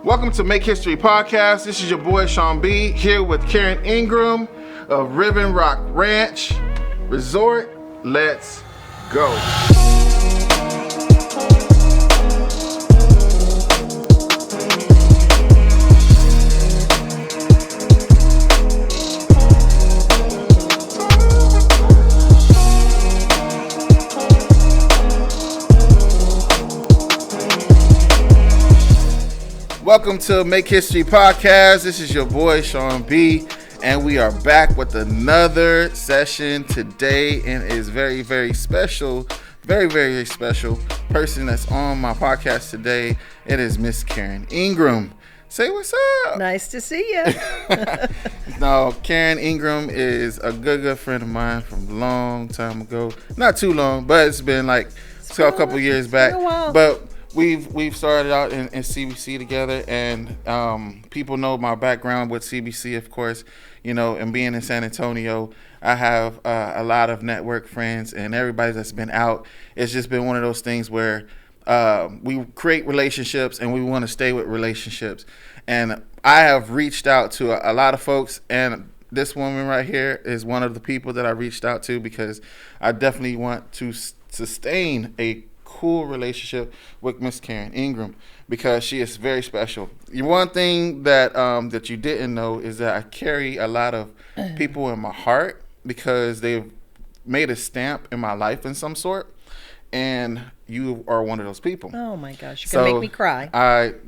Welcome to Make History Podcast. This is your boy Sean B. here with Karen Ingram of Riven Rock Ranch Resort. Let's go. Welcome to Make History Podcast. This is your boy Sean B, and we are back with another session today, and it is very, very special, very special person that's on my podcast today. It is Miss Karen Ingram. Say what's up. Nice to see you. No, Karen Ingram is a good friend of mine from a long time ago. Not too long, but it's been like a couple years back. Been a while. But we've started out in CBC together, and people know my background with CBC, of course, you know, and being in San Antonio, I have a lot of network friends, and everybody that's been out, it's just been one of those things where we create relationships and we want to stay with relationships. And I have reached out to a lot of folks, and this woman right here is one of the people that I reached out to because I definitely want to sustain a cool relationship with Miss Karen Ingram because she is very special. One thing that that you didn't know is that I carry a lot of people in my heart because they've made a stamp in my life in some sort, and you are one of those people. Oh my gosh, you're gonna make me cry.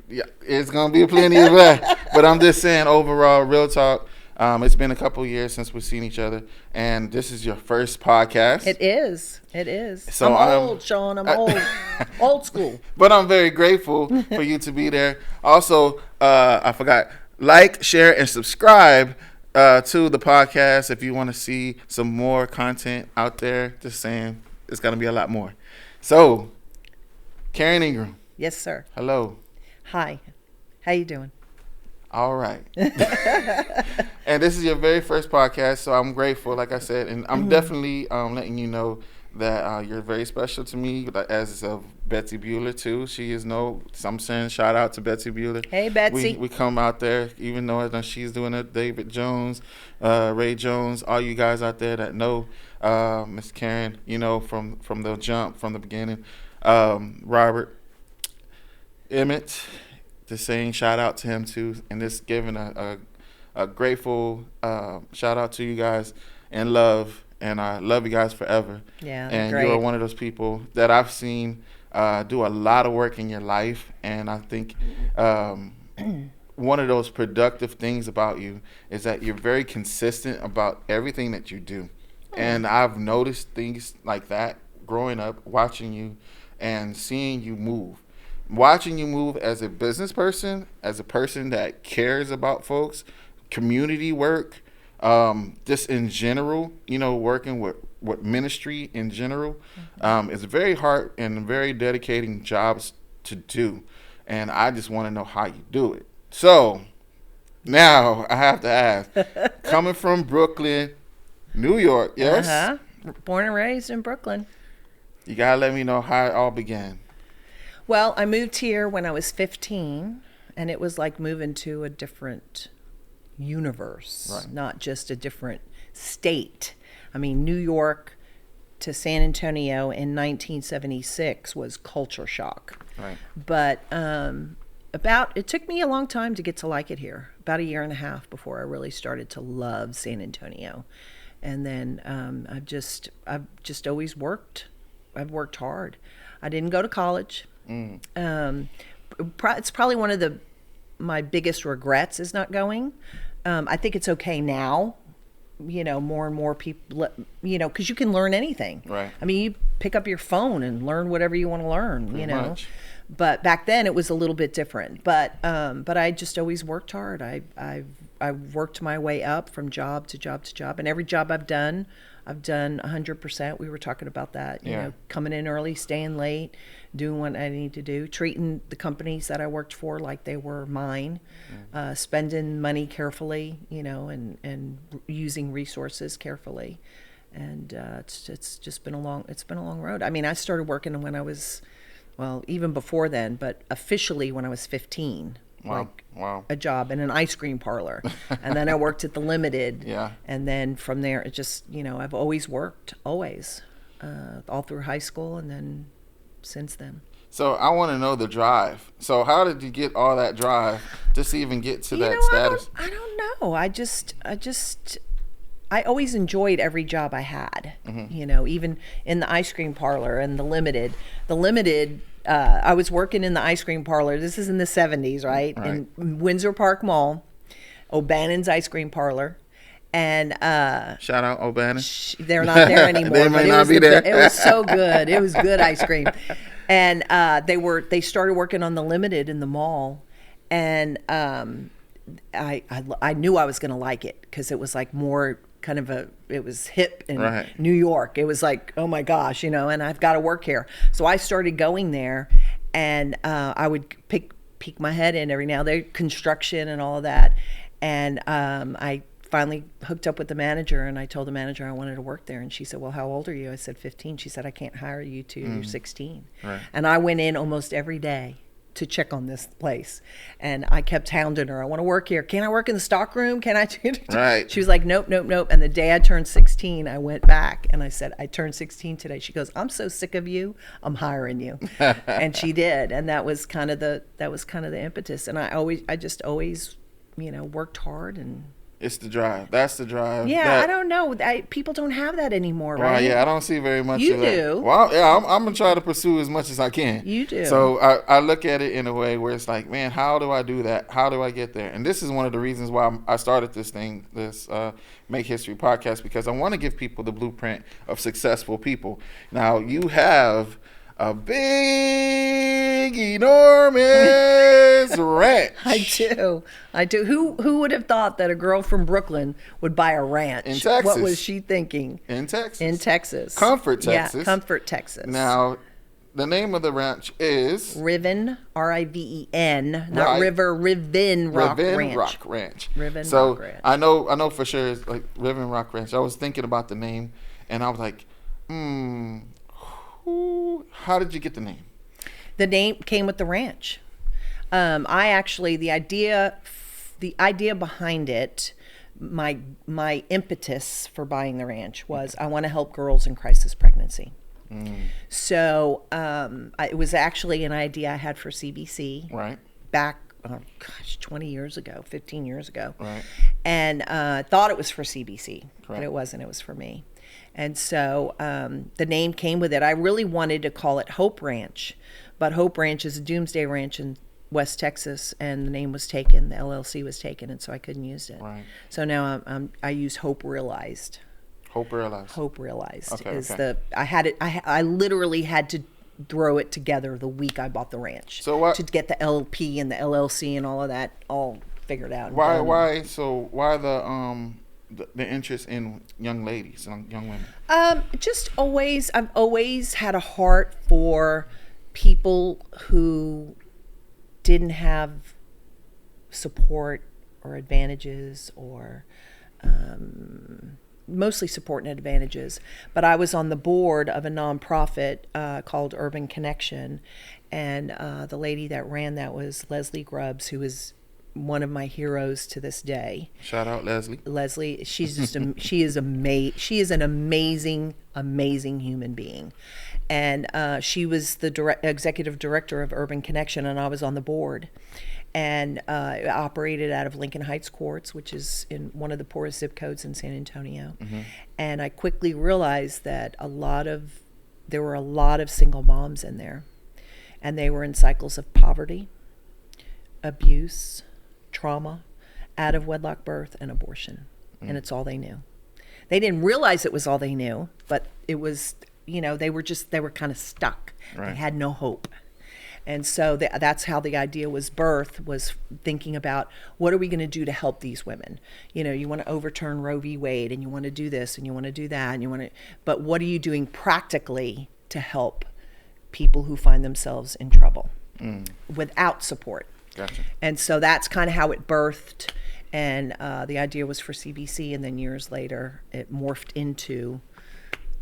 Yeah, it's gonna be plenty of that. But I'm just saying, overall, real talk. It's been a couple of years since we've seen each other, and this is your first podcast. It is. So I'm old, Sean. I'm old. Old school. But I'm very grateful for you to be there. Also, I forgot, like, share, and subscribe to the podcast if you want to see some more content out there. Just saying, it's going to be a lot more. So, Karen Ingram. Yes, sir. Hello. Hi. How you doing? All right. And this is your very first podcast, so I'm grateful, like I said, and I'm definitely letting you know that you're very special to me, as of Betsy Bueller too. She is I'm saying shout out to Betsy Bueller. Hey, Betsy. We come out there, even though she's doing it. David Jones, Ray Jones, all you guys out there that know Miss Karen, you know, from the jump, from the beginning. Robert Emmett. Just saying shout out to him too, and just giving a grateful shout out to you guys and love, and I love you guys forever. Yeah, and great. You're one of those people that I've seen do a lot of work in your life, and I think one of those productive things about you is that you're very consistent about everything that you do, and I've noticed things like that growing up, watching you and seeing you move. Watching you move as a business person, as a person that cares about folks, community work, just in general, you know, working with ministry in general, is very hard and very dedicating jobs to do. And I just want to know how you do it. So now I have to ask, coming from Brooklyn, New York, yes? Uh-huh. Born and raised in Brooklyn. You got to let me know how it all began. Well, I moved here when I was 15, and it was like moving to a different universe, right. Not just a different state. I mean, New York to San Antonio in 1976 was culture shock. Right. But it took me a long time to get to like it here, about a year and a half before I really started to love San Antonio. And then I've just always worked. I've worked hard. I didn't go to college. It's probably one of my biggest regrets is not going. I think it's okay now, you know, more and more people, you know, because you can learn anything. Right. I mean, you pick up your phone and learn whatever you want to learn, Pretty you know. much. But back then it was a little bit different. But I just always worked hard. I worked my way up from job to job to job, and every job I've done 100%. We were talking about that, you know, coming in early, staying late, doing what I need to do, treating the companies that I worked for like they were mine, spending money carefully, you know, and using resources carefully. And it's just been a long road. I mean, I started working when I was, well, even before then, but officially when I was 15. Wow. a job in an ice cream parlor. And then I worked at the Limited. Yeah. And then from there, it just, I've always worked, always, all through high school and then since then. So I want to know the drive. So how did you get all that drive just to even get to that status? I don't know. I always enjoyed every job I had, even in the ice cream parlor and the Limited. I was working in the ice cream parlor. This is in the 70s, right? In Windsor Park Mall, O'Bannon's ice cream parlor. And shout out O'Bannon. They're not there anymore. They may not be there. It was so good. It was good ice cream. And they started working on the Limited in the mall. And I knew I was going to like it because it was like more kind of it was hip in New York. It was like, oh my gosh, and I've got to work here. So I started going there, and I would peek my head in every now and then, construction and all of that. And I finally hooked up with the manager, and I told the manager I wanted to work there. And she said, well, how old are you? I said, 15. She said, I can't hire you till you're 16. Right. And I went in almost every day to check on this place, and I kept hounding her. I want to work here. Can I work in the stock room? Can I? Right. She was like, nope. And the day I turned 16, I went back and I said, I turned 16 today. She goes, I'm so sick of you, I'm hiring you. And she did, and that was kind of the impetus. And I just always worked hard. And it's the drive. That's the drive. Yeah, I don't know. People don't have that anymore, right? Well, yeah, I don't see very much you of that. You do. Well, yeah, I'm going to try to pursue as much as I can. You do. So I look at it in a way where it's like, man, how do I do that? How do I get there? And this is one of the reasons why I started this Make History podcast, because I want to give people the blueprint of successful people. Now, you have a big, enormous ranch. I do. Who would have thought that a girl from Brooklyn would buy a ranch? In Texas. What was she thinking? In Texas. Comfort, Texas. Yeah, Comfort, Texas. Now, the name of the ranch is Riven, Riven, not River, Riven Rock Ranch. Riven Rock Ranch. Riven Rock Ranch. I know for sure it's like Riven Rock Ranch. I was thinking about the name, and I was like, how did you get the name? The name came with the ranch. The idea behind it, my impetus for buying the ranch was I want to help girls in crisis pregnancy. So it was actually an idea I had for CBC. Right. Back, 20 years ago, 15 years ago. Right. And thought it was for CBC, Correct. but it wasn't. It was for me. And so the name came with it. I really wanted to call it Hope Ranch, but Hope Ranch is a doomsday ranch in West Texas, and the name was taken. The LLC was taken, and so I couldn't use it. Right. So now I use Hope Realized. Hope Realized. Hope Realized okay. I had it. I literally had to throw it together the week I bought the ranch. So what, to get the LP and the LLC and all of that all figured out. Why the interest in young ladies and young women? I've always had a heart for people who didn't have support or advantages, or mostly support and advantages. But I was on the board of a nonprofit called Urban Connection, and the lady that ran that was Leslie Grubbs, who is one of my heroes to this day. Shout out Leslie. Leslie, she's just she is an amazing human being, and she was the executive director of Urban Connection, and I was on the board, and it operated out of Lincoln Heights Courts, which is in one of the poorest zip codes in San Antonio. Mm-hmm. And I quickly realized that there were a lot of single moms in there, and they were in cycles of poverty, abuse, trauma, out of wedlock birth, and abortion. And it's all they knew. They didn't realize it was all they knew, but it was, they were kind of stuck. Right. They had no hope. And so that's how the idea was birthed, was thinking about what are we going to do to help these women? You want to overturn Roe v. Wade, and you want to do this, and you want to do that, but what are you doing practically to help people who find themselves in trouble without support? Gotcha. And so that's kind of how it birthed, and the idea was for CBC, and then years later it morphed into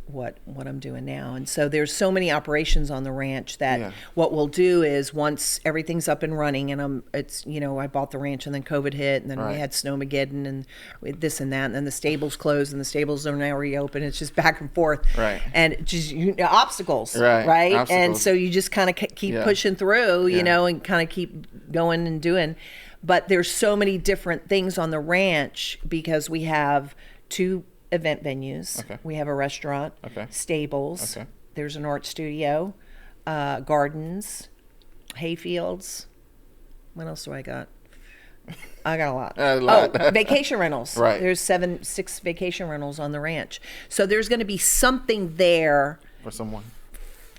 what I'm doing now. And so there's so many operations on the ranch that Yeah. what we'll do is once everything's up and running, and I bought the ranch and then COVID hit, and then we Right. had Snowmageddon and this and that, and then the stables closed and the stables are now reopened. It's just back and forth. Right. And it just obstacles. Right. Right. And Obstacles. so you just kind of keep Yeah. pushing through, Yeah. and kind of keep going and doing. But there's so many different things on the ranch because we have 2 event venues. Okay. We have a restaurant, Okay. stables. Okay. There's an art studio, gardens, hay fields. What else do I got? I got a lot. A lot. Oh, vacation rentals. Right. There's 6 vacation rentals on the ranch. So there's going to be something there For someone.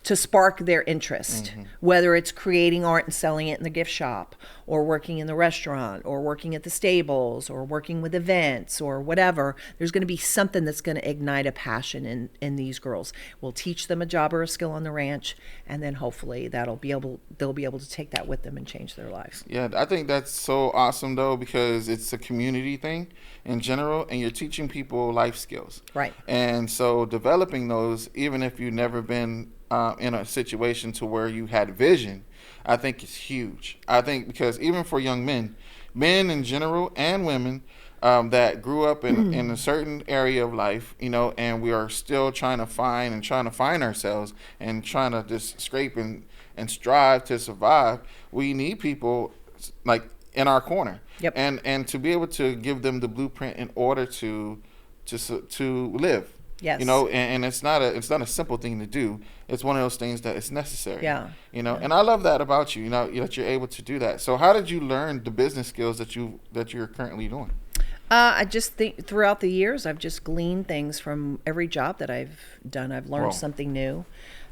to spark their interest, whether it's creating art and selling it in the gift shop, or working in the restaurant, or working at the stables, or working with events, or whatever. There's going to be something that's going to ignite a passion in these girls. We'll teach them a job or a skill on the ranch, and then hopefully they'll be able to take that with them and change their lives. Yeah, I think that's so awesome though, because it's a community thing in general, and you're teaching people life skills. Right. And so developing those, even if you've never been in a situation to where you had vision, I think is huge. I think because even for young men in general and women that grew up in a certain area of life, and we are still trying to find ourselves and trying to just scrape and strive to survive, we need people like in our corner. Yep. And to be able to give them the blueprint in order to live. Yes. And it's not a simple thing to do. It's one of those things that it's necessary. Yeah. And I love that about you. That you're able to do that. So how did you learn the business skills that you're currently doing? I just think throughout the years, I've just gleaned things from every job that I've done. I've learned Wow. something new.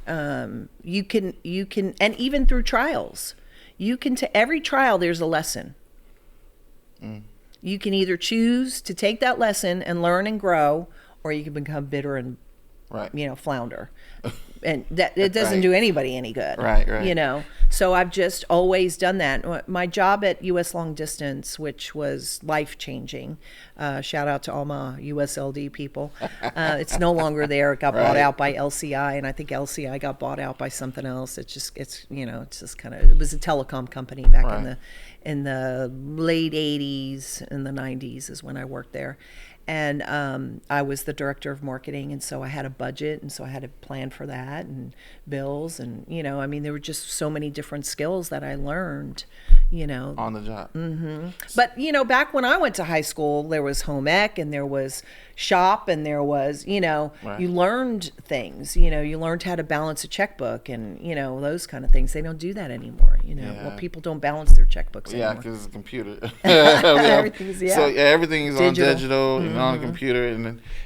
You can, and even through trials, to every trial, there's a lesson. You can either choose to take that lesson and learn and grow, or you can become bitter and, Right. flounder. And that it doesn't Right. do anybody any good. Right. So I've just always done that. My job at US Long Distance, which was life-changing, shout out to all my USLD people. It's no longer there. It got bought Right. out by LCI, and I think LCI got bought out by something else. It's just kind of, it was a telecom company back Right. in the late 80s and the 90s is when I worked there. And I was the director of marketing, and so I had a budget, and so I had to plan for that and bills, and there were just so many different skills that I learned, On the job. But back when I went to high school, there was home ec, and there was shop, and there was Right. you learned things. You learned how to balance a checkbook, and those kind of things. They don't do that anymore. Yeah. Well, people don't balance their checkbooks Yeah, anymore. because it's a computer. Everything's, yeah. So everything is on Digital. digital and on a computer,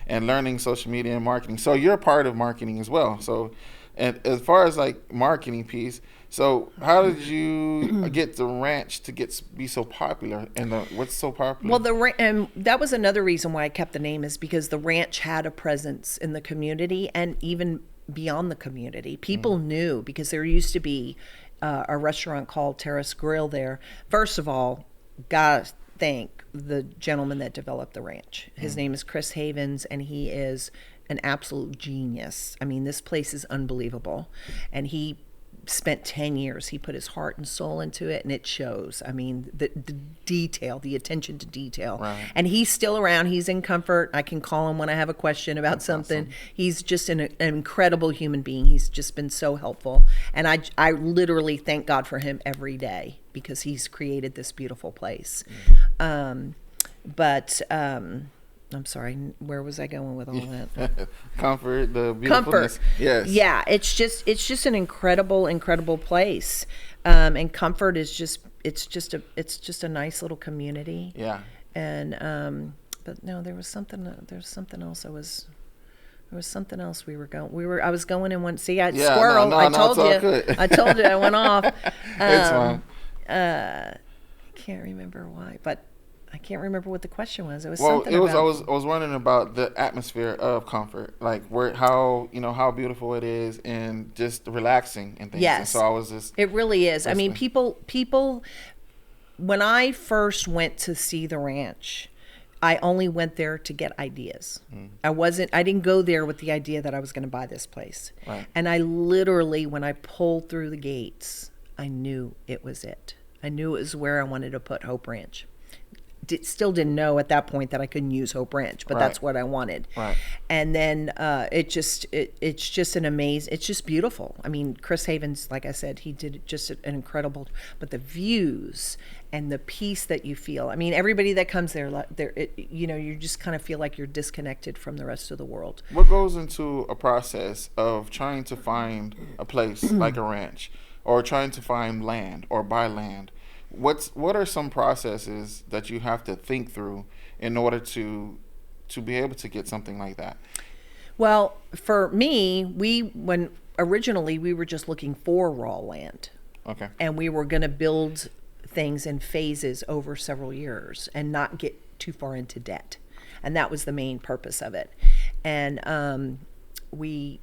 and learning social media and marketing. So you're a part of marketing as well. So, and as far as like marketing piece, so how did you get the ranch to be so popular? And what's so popular? Well, and that was another reason why I kept the name, is because the ranch had a presence in the community and even beyond the community. People knew, because there used to be a restaurant called Terrace Grill there. First of all, gotta thank the gentleman that developed the ranch. His name is Chris Havens, and he is an absolute genius. I mean, this place is unbelievable. And he spent 10 years. He put his heart and soul into it, and it shows. I mean, the detail, the attention to detail. Right. And he's still around. He's in Comfort. I can call him when I have a question about something. Awesome. He's just an incredible human being. He's just been so helpful. And I literally thank God for him every day, because he's created this beautiful place. I'm sorry, where was I going with all that? Comfort, the beautifulness. Comfort. Yes. Yeah, it's just an incredible place. And Comfort is just a nice little community. Yeah. And but no, there was something else we were going. I was going in one. See, squirrel. No, I it's told all you. good. I told you I went off. It's fine. Can't remember why, but I can't remember what the question was. It was Well, something it was. about. I was wondering about the atmosphere of Comfort, like how beautiful it is, and just relaxing and things. Yes. And so I was just. It really is. I mean, listening. people. When I first went to see the ranch, I only went there to get ideas. I didn't go there with the idea that I was going to buy this place. Right. And I literally, when I pulled through the gates, I knew it was it. I knew it was where I wanted to put Hope Ranch. Still didn't know at that point that I couldn't use Hope Ranch, but that's what I wanted. Right. And then it's just an amazing, it's just beautiful. I mean, Chris Havens, like I said, he did just an incredible, but the views and the peace that you feel. I mean, everybody that comes there, you just kind of feel like you're disconnected from the rest of the world. What goes into a process of trying to find a place like a ranch, or trying to find land or buy land? What are some processes that you have to think through in order to be able to get something like that? Well, for me, when originally we were just looking for raw land. Okay. And we were going to build things in phases over several years and not get too far into debt. And that was the main purpose of it. And we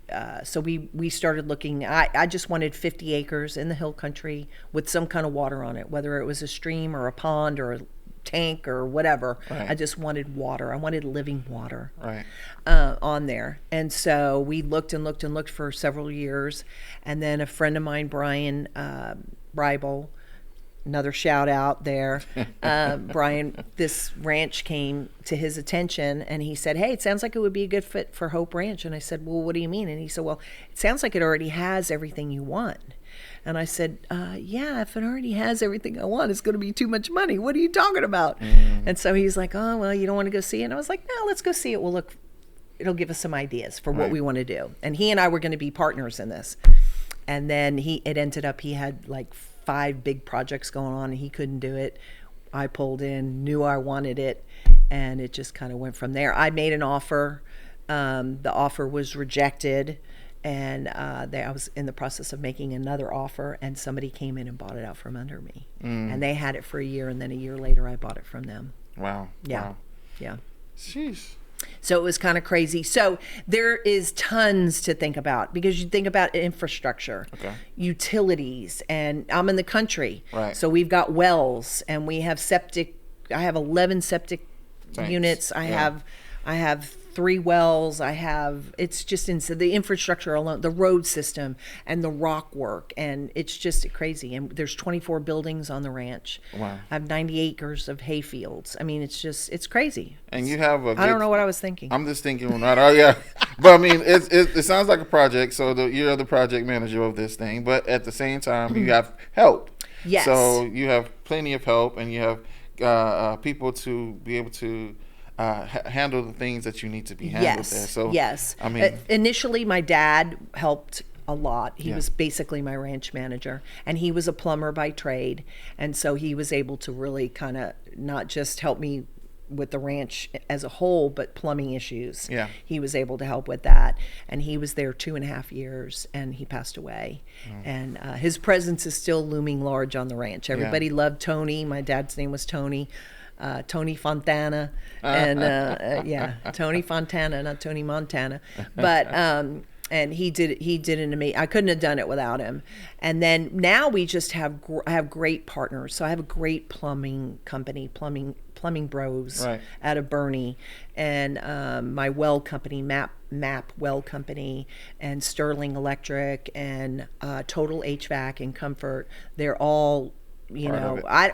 started looking. I just wanted 50 acres in the hill country with some kind of water on it, whether it was a stream or a pond or a tank or whatever. Right. I just wanted water. I wanted living water. Right. On there. And so we looked and looked and looked for several years. And then a friend of mine, Brian Bribel, another shout out there. Brian, this ranch came to his attention and he said, "Hey, it sounds like it would be a good fit for Hope Ranch." And I said, "Well, what do you mean?" And he said, "Well, it sounds like it already has everything you want." And I said, "Yeah, if it already has everything I want, it's going to be too much money. What are you talking about?" And so he's like, "Oh, well, you don't want to go see it?" And I was like, "No, let's go see it. It'll give us some ideas for what we want to do." And he and I were going to be partners in this. And then it ended up, he had like 5 big projects going on and he couldn't do it. I pulled in, knew I wanted it, and it just kind of went from there. I made an offer. The offer was rejected, and I was in the process of making another offer, and somebody came in and bought it out from under me. And they had it for a year, and then a year later I bought it from them. Wow. Yeah. Wow. Yeah. Jeez. So it was kind of crazy. So there is tons to think about, because you think about infrastructure, utilities, and I'm in the country. Right. So we've got wells, and we have septic. I have 11 septic Tanks. units. I have 3 wells. It's just insane. The infrastructure alone, the road system and the rock work, and it's just crazy. And there's 24 buildings on the ranch. Wow. I have 90 acres of hay fields. I mean, it's crazy. And you have I don't know what I was thinking. I'm just thinking, yeah. But I mean, it sounds like a project. So you're the project manager of this thing, but at the same time, you have help. Yes. So you have plenty of help, and you have people to be able to handle the things that you need to be handled there. So yes. I mean, initially my dad helped a lot. He was basically my ranch manager, and he was a plumber by trade, and so he was able to really kind of not just help me with the ranch as a whole, but plumbing issues. Yeah. He was able to help with that, and he was there 2.5 years, and he passed away. And his presence is still looming large on the ranch. Everybody loved Tony. My dad's name was Tony. Tony Fontana, and Tony Fontana, not Tony Montana, but and he did an amazing. I couldn't have done it without him. And then now we just have great partners. So I have a great plumbing company, plumbing Bros, right, out of Bernie, and my well company, Map Well Company, and Sterling Electric, and Total HVAC and Comfort. They're all, I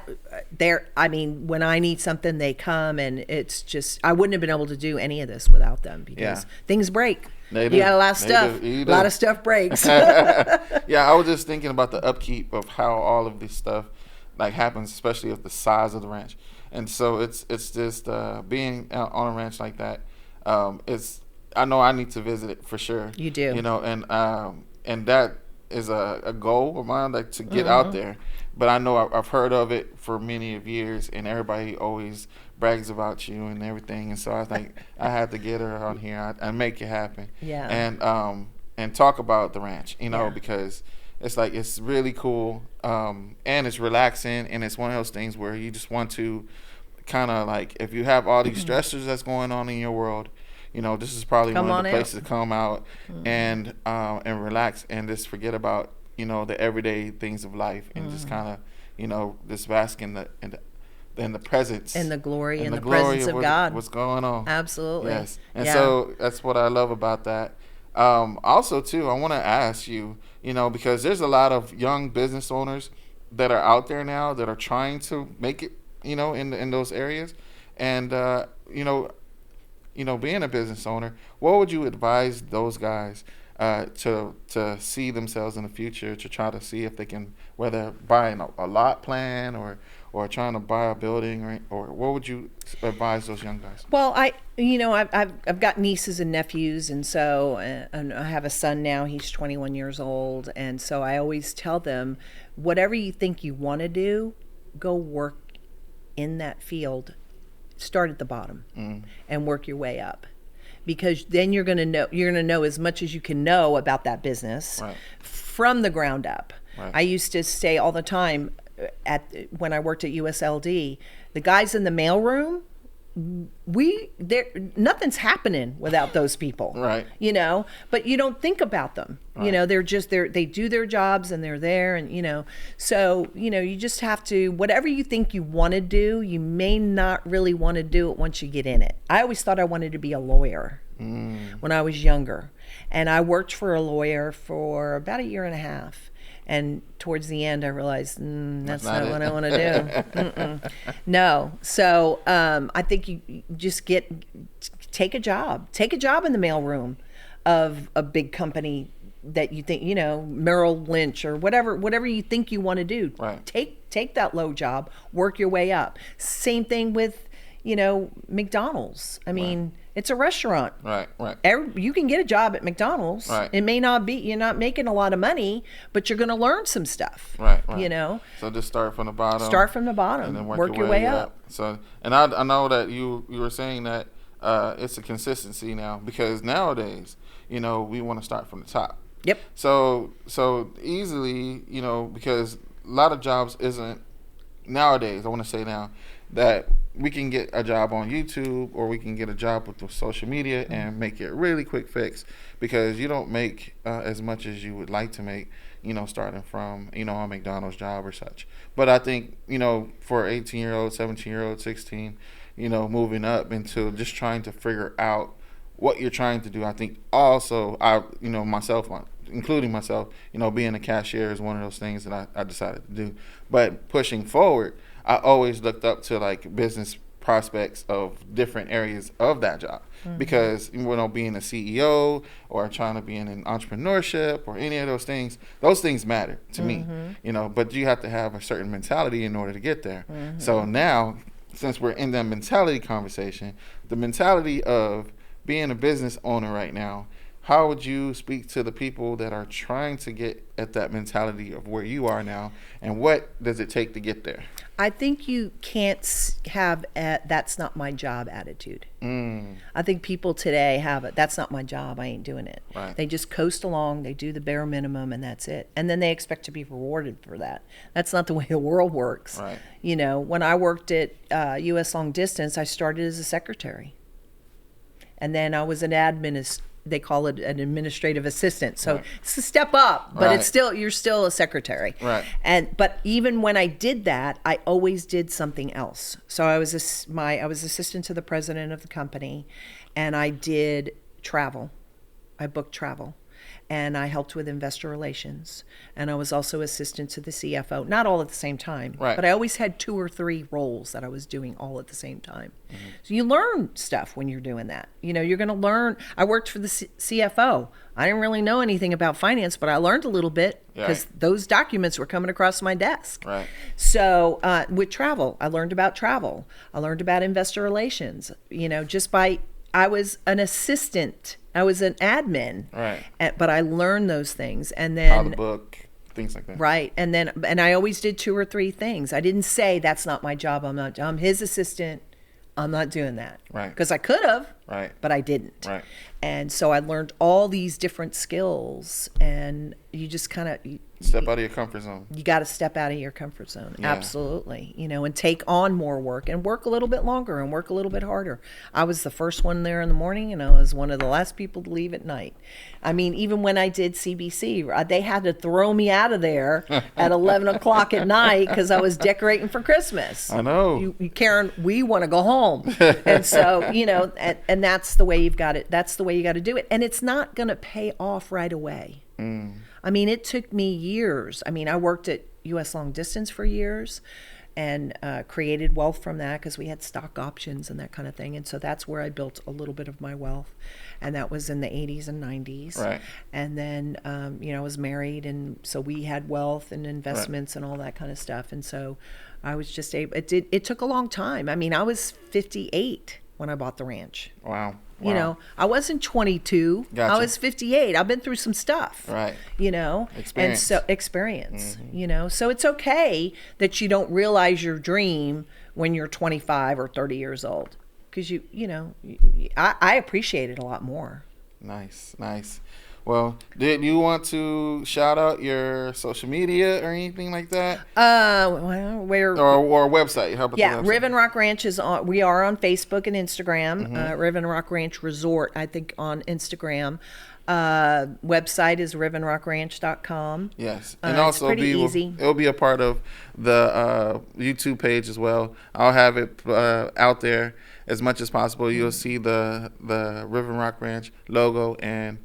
mean, when I need something, they come, and it's just, I wouldn't have been able to do any of this without them, because things break. They you do. got a lot of stuff. A lot of stuff breaks. Yeah, I was just thinking about the upkeep of how all of this stuff like happens, especially with the size of the ranch. And so it's just being on a ranch like that. I know I need to visit it for sure. You do. And that is a goal of mine, like to get out there. But I know I've heard of it for many of years, and everybody always brags about you and everything. And so I was like, I had to get her on here and make it happen. Yeah. And talk about the ranch, because it's like, it's really cool, and it's relaxing, and it's one of those things where you just want to kind of like, if you have all these stressors that's going on in your world, this is probably one of the places to come out and relax and just forget about the everyday things of life, and just kind of just bask in and the presence And the glory and the glory presence of God. What's going on? Absolutely. Yes, and so that's what I love about that. Also, too, I want to ask you, because there's a lot of young business owners that are out there now that are trying to make it, in those areas, and being a business owner, what would you advise those guys to see themselves in the future, to try to see if they can, whether buying a lot plan or trying to buy a building, or what would you advise those young guys? Well, I've got nieces and nephews, and so and I have a son now. He's 21 years old, and so I always tell them, whatever you think you want to do, go work in that field. Start at the bottom and work your way up, because then you're going to know as much as you can know about that business from the ground up. Right. I used to say all the time when I worked at USLD, the guys in the mailroom, nothing's happening without those people. Right. But you don't think about them. Right. They're just there. They do their jobs and they're there, and so you just have to, whatever you think you want to do, you may not really want to do it once you get in it. I always thought I wanted to be a lawyer when I was younger, and I worked for a lawyer for about a year and a half. And towards the end, I realized that's not what I want to do. No. So I think you just take a job in the mailroom of a big company that you think, Merrill Lynch or whatever you think you want to do. Right. Take that low job, work your way up. Same thing with, McDonald's. I mean, it's a restaurant. Right. You can get a job at McDonald's. Right. It may not be, you're not making a lot of money, but you're going to learn some stuff. Right. So just start from the bottom. And then work your way up. So, and I know that you were saying that it's a consistency now, because nowadays, we want to start from the top. Yep. So easily, because a lot of jobs isn't nowadays. I want to say now that we can get a job on YouTube, or we can get a job with the social media and make it really quick fix, because you don't make as much as you would like to make, starting from, a McDonald's job or such. But I think, for 18-year-old, 17-year-old, 16, moving up into just trying to figure out what you're trying to do. I think also, myself, including myself, being a cashier is one of those things that I decided to do. But pushing forward, I always looked up to business prospects of different areas of that job, because being a CEO or trying to be in an entrepreneurship or any of those things matter to me, but you have to have a certain mentality in order to get there. So now, since we're in that mentality conversation, the mentality of being a business owner right now, how would you speak to the people that are trying to get at that mentality of where you are now, and what does it take to get there? I think you can't have a "that's not my job" attitude. I think people today have a "that's not my job, I ain't doing it." Right. They just coast along, they do the bare minimum, and that's it. And then they expect to be rewarded for that. That's not the way the world works. Right. When I worked at U.S. Long Distance, I started as a secretary. And then I was an they call it an administrative assistant. So It's a step up, but you're still a secretary. Right. But even when I did that, I always did something else. So I was assistant to the president of the company, and I did travel. I booked travel, and I helped with investor relations, and I was also assistant to the CFO. Not all at the same time, but I always had 2 or 3 roles that I was doing all at the same time. So you learn stuff when you're doing that. You're going to learn. I worked for the CFO. I didn't really know anything about finance, but I learned a little bit because those documents were coming across my desk. Right. So with travel, I learned about travel. I learned about investor relations. I was an assistant. I was an admin. Right. But I learned those things, and then how to book, things like that. Right. And I always did 2 or 3 things. I didn't say that's not my job. I'm his assistant. I'm not doing that. Right. Because I could have. Right. But I didn't. Right. And so I learned all these different skills, and you just kind of Step out of your comfort zone. you got to step out of your comfort zone. Yeah. Absolutely. And take on more work and work a little bit longer and work a little bit harder. I was the first one there in the morning, and I was one of the last people to leave at night. I mean, even when I did CBC, they had to throw me out of there at 11 o'clock at night because I was decorating for Christmas. I know. Karen, we want to go home. And so, and that's the way you've got it. That's the way you got to do it. And it's not going to pay off right away. I mean, it took me years. I mean, I worked at U.S. Long Distance for years and created wealth from that because we had stock options and that kind of thing. And so that's where I built a little bit of my wealth. And that was in the 80s and 90s. Right. And then, I was married, and so we had wealth and investments and all that kind of stuff. And so I was just able, it took a long time. I mean, I was 58 when I bought the ranch. Wow. I wasn't 22. Gotcha. I was 58. I've been through some stuff. Right. Experience. And so experience, Mm-hmm. So it's okay that you don't realize your dream when you're 25 or 30 years old. Because I appreciate it a lot more. Nice. Well, did you want to shout out your social media or anything like that? Or website? How about the website? Riven Rock Ranch is on. We are on Facebook and Instagram. Riven Rock Ranch Resort, I think, on Instagram. Website is rivenrockranch.com. Yes, and It's also pretty easy. It'll be a part of the YouTube page as well. I'll have it out there as much as possible. You'll see the Riven Rock Ranch logo and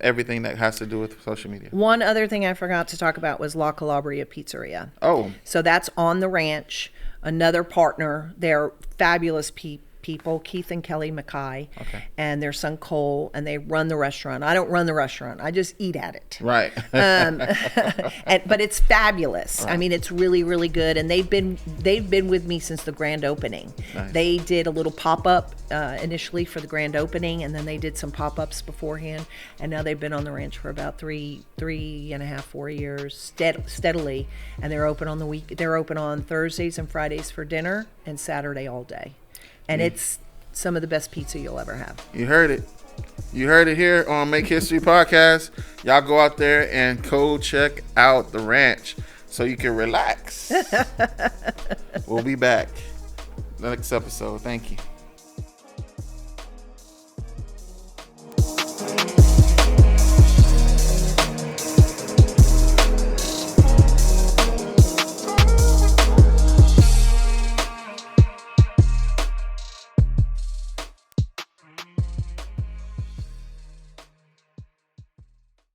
everything that has to do with social media. One other thing I forgot to talk about was Calabria Pizzeria. Oh. So that's on the ranch. Another partner. They're fabulous people, Keith and Kelly Mackay, and their son Cole, and they run the restaurant. I don't run the restaurant. I just eat at it. Right. But it's fabulous. Right. I mean, it's really, really good. And they've been with me since the grand opening. Nice. They did a little pop-up initially for the grand opening, and then they did some pop-ups beforehand. And now they've been on the ranch for about 4 years steadily. And they're open on the week. They're open on Thursdays and Fridays for dinner, and Saturday all day. And it's some of the best pizza you'll ever have. You heard it. You heard it here on Make History Podcast. Y'all go out there and go check out the ranch so you can relax. We'll be back next episode. Thank you.